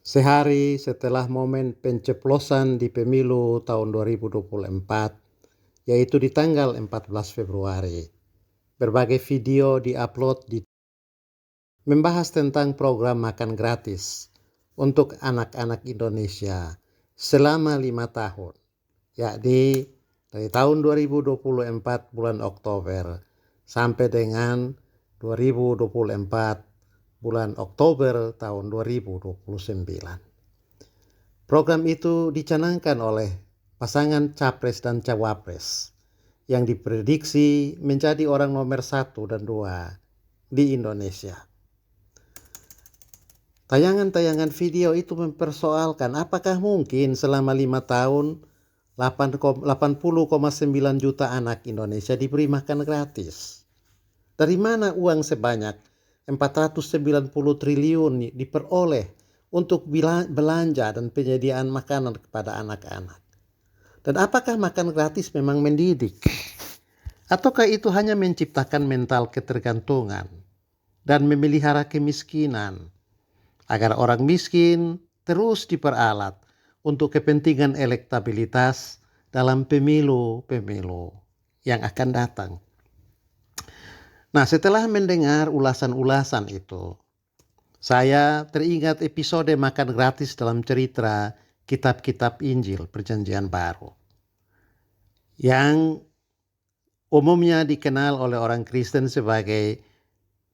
Sehari setelah momen pencoblosan di pemilu tahun 2024, yaitu di tanggal 14 Februari, berbagai video diupload membahas tentang program makan gratis untuk anak-anak Indonesia selama 5 tahun, yakni dari tahun 2024 bulan Oktober sampai dengan 2024 bulan Oktober tahun 2029. Program itu dicanangkan oleh pasangan Capres dan Cawapres yang diprediksi menjadi orang nomor 1 dan 2 di Indonesia. Tayangan-tayangan video itu mempersoalkan apakah mungkin selama 5 tahun 80,9 juta anak Indonesia diberi makan gratis. Dari mana uang sebanyak 490 triliun diperoleh untuk belanja dan penyediaan makanan kepada anak-anak? Dan apakah makan gratis memang mendidik? Ataukah itu hanya menciptakan mental ketergantungan dan memelihara kemiskinan agar orang miskin terus diperalat untuk kepentingan elektabilitas dalam pemilu-pemilu yang akan datang? Nah, setelah mendengar ulasan-ulasan itu, saya teringat episode makan gratis dalam cerita kitab-kitab Injil Perjanjian Baru, yang umumnya dikenal oleh orang Kristen sebagai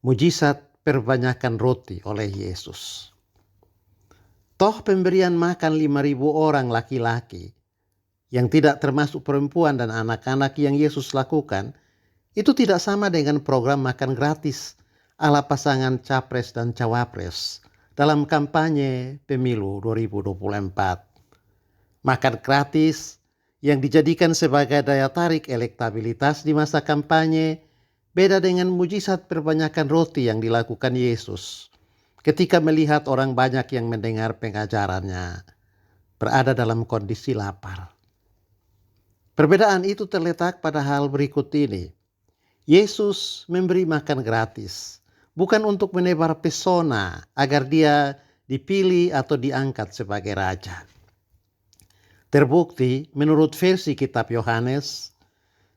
mujizat perbanyakan roti oleh Yesus. Toh pemberian makan 5.000 orang laki-laki, yang tidak termasuk perempuan dan anak-anak yang Yesus lakukan, itu tidak sama dengan program makan gratis ala pasangan Capres dan Cawapres dalam kampanye pemilu 2024. Makan gratis yang dijadikan sebagai daya tarik elektabilitas di masa kampanye beda dengan mujizat perbanyakan roti yang dilakukan Yesus ketika melihat orang banyak yang mendengar pengajarannya berada dalam kondisi lapar. Perbedaan itu terletak pada hal berikut ini. Yesus memberi makan gratis, bukan untuk menebar pesona agar dia dipilih atau diangkat sebagai raja. Terbukti menurut versi kitab Yohanes,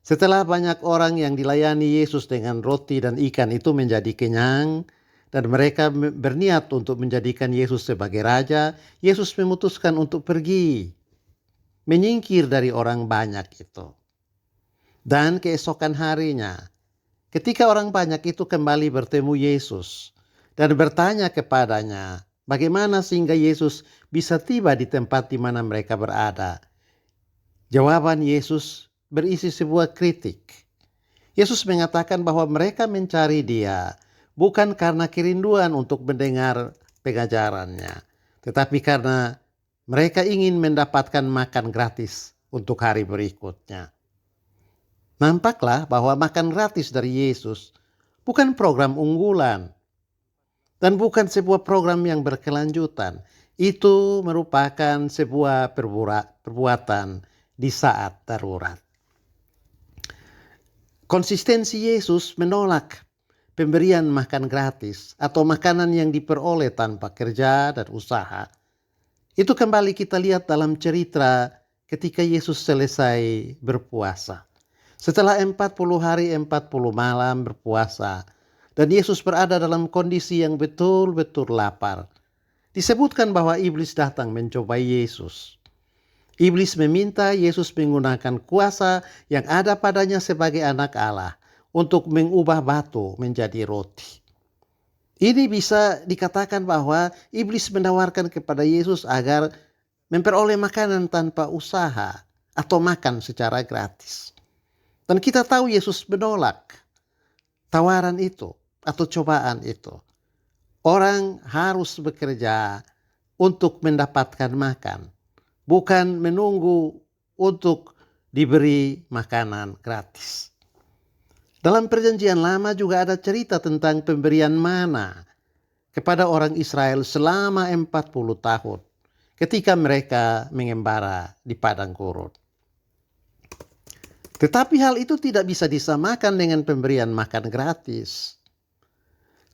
setelah banyak orang yang dilayani Yesus dengan roti dan ikan itu menjadi kenyang, dan mereka berniat untuk menjadikan Yesus sebagai raja, Yesus memutuskan untuk pergi, menyingkir dari orang banyak itu. Dan keesokan harinya, ketika orang banyak itu kembali bertemu Yesus dan bertanya kepadanya bagaimana sehingga Yesus bisa tiba di tempat di mana mereka berada, jawaban Yesus berisi sebuah kritik. Yesus mengatakan bahwa mereka mencari Dia bukan karena kerinduan untuk mendengar pengajarannya, tetapi karena mereka ingin mendapatkan makan gratis untuk hari berikutnya. Nampaklah bahwa makan gratis dari Yesus bukan program unggulan dan bukan sebuah program yang berkelanjutan. Itu merupakan sebuah perbuatan di saat darurat. Konsistensi Yesus menolak pemberian makan gratis atau makanan yang diperoleh tanpa kerja dan usaha. Itu kembali kita lihat dalam cerita ketika Yesus selesai berpuasa. Setelah 40 hari 40 malam berpuasa dan Yesus berada dalam kondisi yang betul-betul lapar, disebutkan bahwa iblis datang mencobai Yesus. Iblis meminta Yesus menggunakan kuasa yang ada padanya sebagai anak Allah untuk mengubah batu menjadi roti. Ini bisa dikatakan bahwa iblis menawarkan kepada Yesus agar memperoleh makanan tanpa usaha atau makan secara gratis. Dan kita tahu Yesus menolak tawaran itu atau cobaan itu. Orang harus bekerja untuk mendapatkan makan, bukan menunggu untuk diberi makanan gratis. Dalam Perjanjian Lama juga ada cerita tentang pemberian mana kepada orang Israel selama 40 tahun ketika mereka mengembara di padang gurun. Tetapi hal itu tidak bisa disamakan dengan pemberian makan gratis.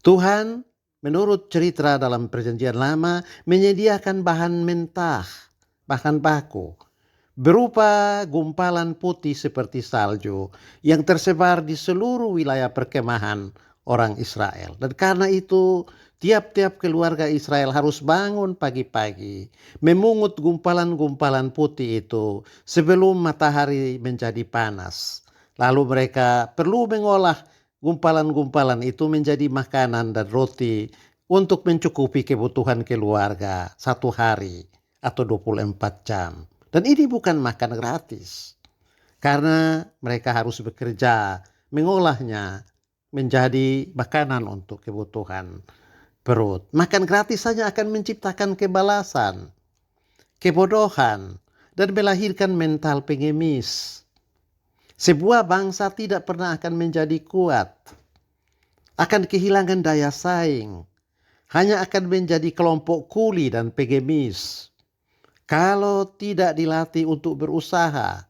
Tuhan menurut cerita dalam Perjanjian Lama menyediakan bahan mentah, bahan baku, berupa gumpalan putih seperti salju yang tersebar di seluruh wilayah perkemahan orang Israel. Dan karena itu tiap-tiap keluarga Israel harus bangun pagi-pagi memungut gumpalan-gumpalan putih itu sebelum matahari menjadi panas. Lalu mereka perlu mengolah gumpalan-gumpalan itu menjadi makanan dan roti untuk mencukupi kebutuhan keluarga satu hari atau 24 jam. Dan ini bukan makan gratis. Karena mereka harus bekerja mengolahnya menjadi makanan untuk kebutuhan perut. Makan gratis saja akan menciptakan kebalasan, kebodohan, dan melahirkan mental pengemis. Sebuah bangsa tidak pernah akan menjadi kuat, akan kehilangan daya saing, hanya akan menjadi kelompok kuli dan pengemis. Kalau tidak dilatih untuk berusaha,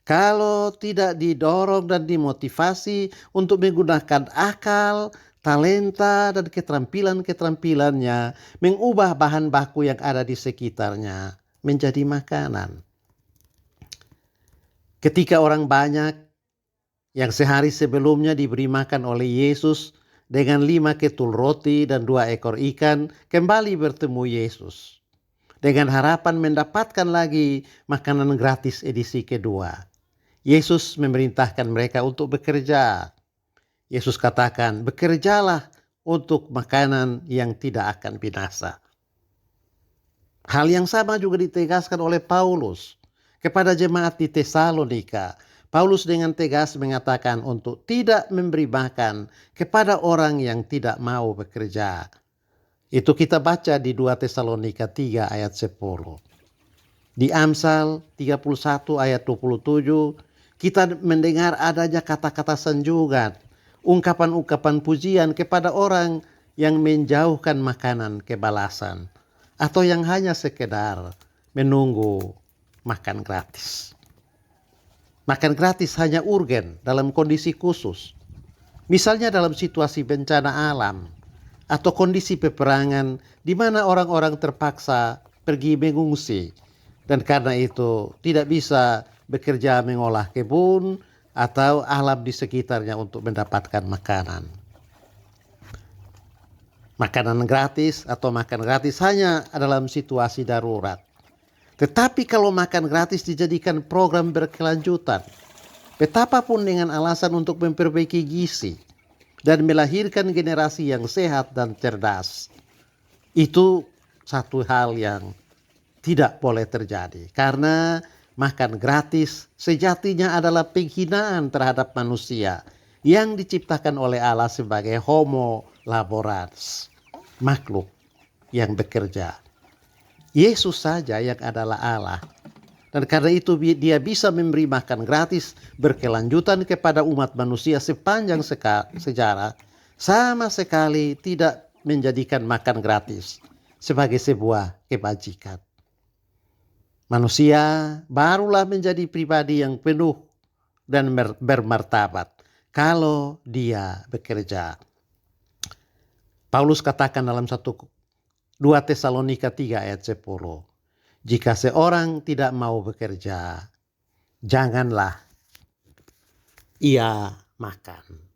kalau tidak didorong dan dimotivasi untuk menggunakan akal, talenta, dan keterampilan-keterampilannya, mengubah bahan baku yang ada di sekitarnya menjadi makanan. Ketika orang banyak yang sehari sebelumnya diberi makan oleh Yesus dengan 5 ketul roti dan 2 ekor ikan, kembali bertemu Yesus dengan harapan mendapatkan lagi makanan gratis edisi kedua. Yesus memerintahkan mereka untuk bekerja. Yesus katakan, bekerjalah untuk makanan yang tidak akan binasa. Hal yang sama juga ditegaskan oleh Paulus kepada jemaat di Tesalonika. Paulus dengan tegas mengatakan untuk tidak memberi makan kepada orang yang tidak mau bekerja. Itu kita baca di 2 Tesalonika 3 ayat 10. Di Amsal 31 ayat 27 kita mendengar adanya kata-kata sanjungan, ungkapan-ungkapan pujian kepada orang yang menjauhkan makanan kebalasan atau yang hanya sekedar menunggu makan gratis. Makan gratis hanya urgen dalam kondisi khusus. Misalnya dalam situasi bencana alam atau kondisi peperangan di mana orang-orang terpaksa pergi mengungsi dan karena itu tidak bisa bekerja mengolah kebun atau alam di sekitarnya untuk mendapatkan makanan. Makanan gratis atau makan gratis hanya dalam situasi darurat. Tetapi kalau makan gratis dijadikan program berkelanjutan, betapapun dengan alasan untuk memperbaiki gizi dan melahirkan generasi yang sehat dan cerdas, itu satu hal yang tidak boleh terjadi. Karena makan gratis sejatinya adalah penghinaan terhadap manusia yang diciptakan oleh Allah sebagai homo laborans, makhluk yang bekerja. Yesus saja yang adalah Allah. Dan karena itu dia bisa memberi makan gratis berkelanjutan kepada umat manusia sepanjang sejarah. Sama sekali tidak menjadikan makan gratis sebagai sebuah kebajikan. Manusia barulah menjadi pribadi yang penuh dan bermartabat kalau dia bekerja. Paulus katakan dalam 2 Tesalonika 3 ayat 10. Jika seorang tidak mau bekerja, janganlah ia makan.